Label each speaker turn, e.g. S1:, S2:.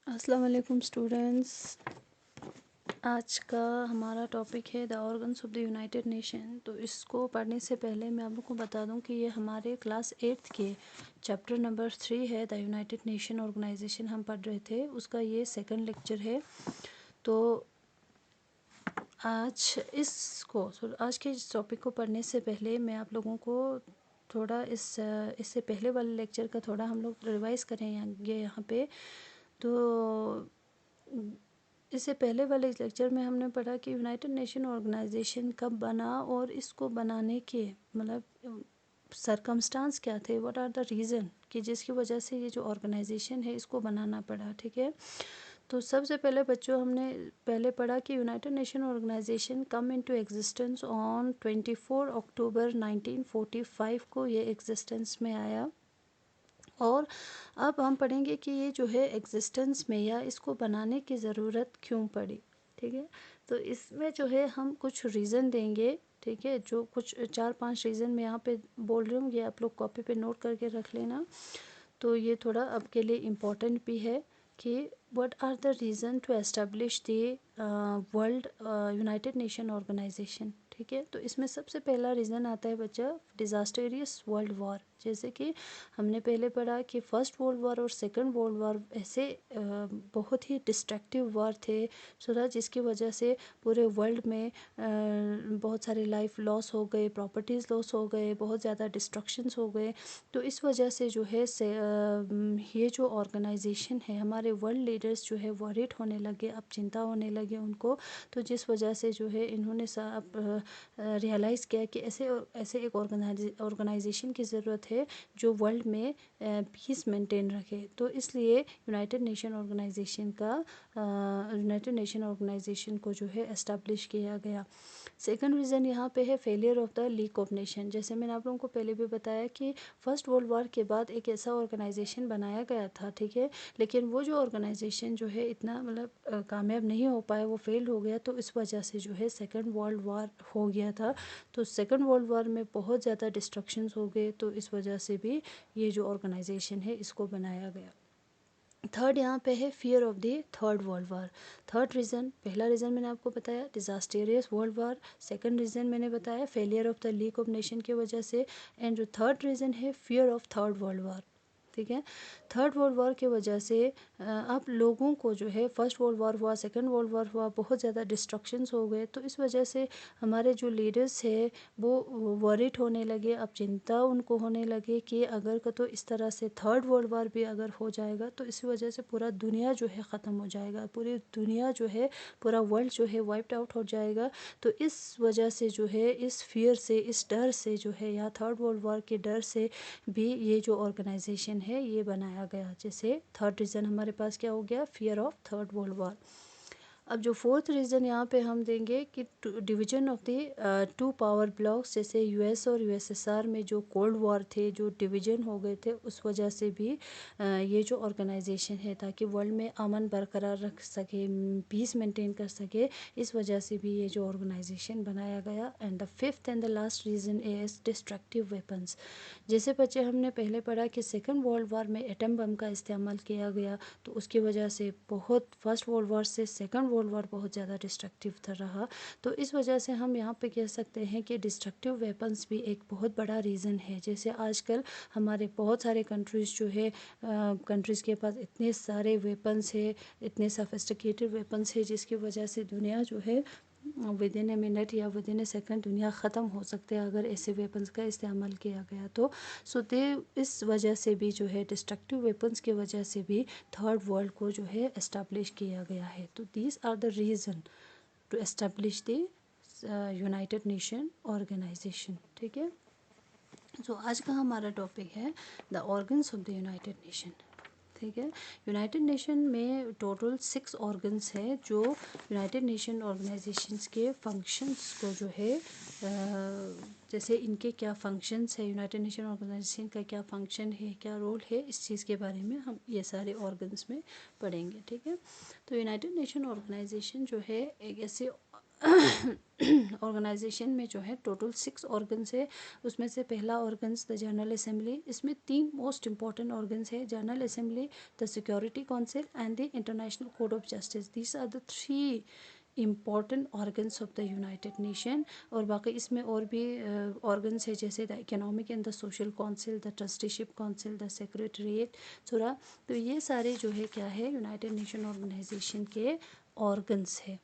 S1: अस्सलाम वालेकुम स्टूडेंट्स। आज का हमारा टॉपिक है the organs of the united nation. तो इसको पढ़ने से पहले मैं आप लोग को बता दूं कि ये हमारे क्लास 8th के चैप्टर नंबर 3 है, द यूनाइटेड नेशन ऑर्गेनाइजेशन हम पढ़ रहे थे, उसका ये सेकंड लेक्चर है। तो आज के इस टॉपिक को पढ़ने से पहले मैं आप लोगों को थोड़ा इससे पहले वाले लेक्चर का थोड़ा हम लोग रिवाइज़ करें यहाँ पे। तो इससे पहले वाले लेक्चर में हमने पढ़ा कि यूनाइटेड नेशन ऑर्गेनाइजेशन कब बना और इसको बनाने के मतलब सरकमस्टांस क्या थे, व्हाट आर द रीज़न कि जिसकी वजह से ये जो ऑर्गेनाइजेशन है इसको बनाना पड़ा। ठीक है, तो सबसे पहले बच्चों हमने पहले पढ़ा कि united nation organisation come into existence on 24 October 1945 को ये एग्जिस्टेंस में आया। और अब हम पढ़ेंगे कि ये जो है एग्जिस्टेंस में या इसको बनाने की ज़रूरत क्यों पड़ी। ठीक है, तो इसमें जो है हम कुछ रीज़न देंगे। ठीक है, जो कुछ 4-5 रीज़न मैं यहाँ पे बोल रही हूँ, ये आप लोग कॉपी पे नोट करके रख लेना। तो ये थोड़ा आपके लिए इम्पोर्टेंट भी है कि what are the reason to establish the world united nation organisation. ठीक है, तो इसमें सबसे पहला रीज़न आता है बच्चा डिज़ास्टरियस वर्ल्ड वॉर। जैसे कि हमने पहले पढ़ा कि फर्स्ट वर्ल्ड वॉर और सेकंड वर्ल्ड वॉर ऐसे बहुत ही डिस्ट्रक्टिव वॉर थे, सो जिसकी वजह से पूरे वर्ल्ड में बहुत सारे लाइफ लॉस हो गए, प्रॉपर्टीज़ लॉस हो गए, बहुत ज़्यादा डिस्ट्रक्शंस हो गए। तो इस वजह से जो है ये जो ऑर्गेनाइजेशन है, हमारे वर्ल्ड लीडर्स जो है वरीड होने लगे, अब चिंता होने लगे उनको। तो जिस वजह से जो है इन्होंने रियलाइज़ किया कि ऐसे एक ऑर्गेनाइजेशन की ज़रूरत है जो वर्ल्ड में पीस मेंटेन रखे। तो इसलिए यूनाइटेड नेशन ऑर्गेनाइजेशन को जो है एस्टेब्लिश किया गया। सेकंड रीज़न यहाँ पे है failure of the league of nation. जैसे मैंने आप लोगों को पहले भी बताया कि फर्स्ट वर्ल्ड वॉर के बाद एक ऐसा ऑर्गेनाइजेशन बनाया गया था। ठीक है, लेकिन वो जो ऑर्गेनाइजेशन जो है इतना मतलब कामयाब नहीं हो पाया, वो फेल हो गया। तो इस वजह से जो है सेकंड वर्ल्ड वॉर हो गया था। तो सेकंड वर्ल्ड वॉर में बहुत ज़्यादा डिस्ट्रक्शंस हो गए, तो इस वजह से भी ये जो ऑर्गेनाइजेशन है इसको बनाया गया। थर्ड यहाँ पे है fear of the third world war. Third reason, पहला रीज़न मैंने आपको बताया डिज़ास्टेरियस वर्ल्ड वॉर, सेकंड रीज़न मैंने बताया failure of the league of nation की वजह से, एंड जो थर्ड रीज़न है fear of third world war. ठीक है, थर्ड वर्ल्ड वॉर की वजह से अब लोगों को जो है फर्स्ट वर्ल्ड वॉर हुआ, सेकंड वर्ल्ड वॉर हुआ, बहुत ज़्यादा डिस्ट्रक्शंस हो गए। तो इस वजह से हमारे जो लीडर्स है वो वरीड होने लगे, अब चिंता उनको होने लगे कि अगर तो इस तरह से थर्ड वर्ल्ड वॉर भी अगर हो जाएगा तो इसी वजह से पूरा दुनिया जो है ख़त्म हो जाएगा, पूरी दुनिया जो है, पूरा वर्ल्ड जो है वाइप्ड आउट हो जाएगा। तो इस वजह से जो है इस फियर से, इस डर से जो है, या थर्ड वर्ल्ड वॉर के डर से भी ये जो ऑर्गेनाइजेशन है ये बनाया गया। जैसे थर्ड रीज़न हमारे पास क्या हो गया, fear of third world war. अब जो फोर्थ रीज़न यहाँ पे हम देंगे कि division of the two power blocks, जैसे यूएस और यूएसएसआर में जो कोल्ड वॉर थे, जो डिवीजन हो गए थे, उस वजह से भी ये जो ऑर्गेनाइजेशन है ताकि वर्ल्ड में अमन बरकरार रख सके, पीस मेंटेन कर सके, इस वजह से भी ये जो ऑर्गेनाइजेशन बनाया गया। And the fifth and the last reason is destructive weapons. जैसे बच्चे हमने पहले पढ़ा कि सेकेंड वर्ल्ड वॉर में एटम बम का इस्तेमाल किया गया, तो उसकी वजह से बहुत फर्स्ट वर्ल्ड वॉर से सेकेंड वर्ल्ड वॉर बहुत ज़्यादा डिस्ट्रक्टिव रहा। तो इस वजह से हम यहाँ पे कह सकते हैं कि डिस्ट्रक्टिव वेपन्स भी एक बहुत बड़ा रीज़न है। जैसे आजकल हमारे बहुत सारे कंट्रीज़ जो है, कंट्रीज़ के पास इतने सारे वेपन्स है, इतने सफिस्टिकेटेड वेपन्स है, जिसकी वजह से दुनिया जो है विद इन ए मिनट या विद इन ए सेकेंड दुनिया ख़त्म हो सकते हैं अगर ऐसे वेपन्स का इस्तेमाल किया गया तो। सो दे इस वजह से भी जो है डिस्ट्रक्टिव वेपन्स की वजह से भी थर्ड वर्ल्ड को जो है एस्टेब्लिश किया गया है। तो these are the reason to establish the united nation organisation. ठीक है, सो आज का हमारा टॉपिक है the organs of the united nation. ठीक है, यूनाइटेड नेशन में टोटल 6 ऑर्गन्स है जो यूनाइटेड नेशन ऑर्गेनाइजेशंस के फंक्शंस को जो है जैसे इनके क्या फंक्शंस है, यूनाइटेड नेशन ऑर्गेनाइजेशन का क्या फंक्शन है, क्या रोल है, इस चीज़ के बारे में हम ये सारे ऑर्गन्स में पढ़ेंगे। ठीक है, तो यूनाइटेड नेशन ऑर्गेनाइजेशन जो है एक ऑर्गेनाइजेशन में जो है टोटल 6 ऑर्गन्स है। उसमें से पहला ऑर्गन्स द जनरल असेंबली। इसमें 3 मोस्ट इंपॉर्टेंट ऑर्गन्स है, general assembly, the security council and the international code of justice. These are the 3 important organs of the united nation. और बाकी इसमें और भी ऑर्गन्स है, जैसे the economic and the social council, the trusteeship council, the secretariat थोड़ा। तो ये सारे जो है क्या है, यूनाइटेड नेशन ऑर्गेनाइजेशन के ऑर्गन्स है।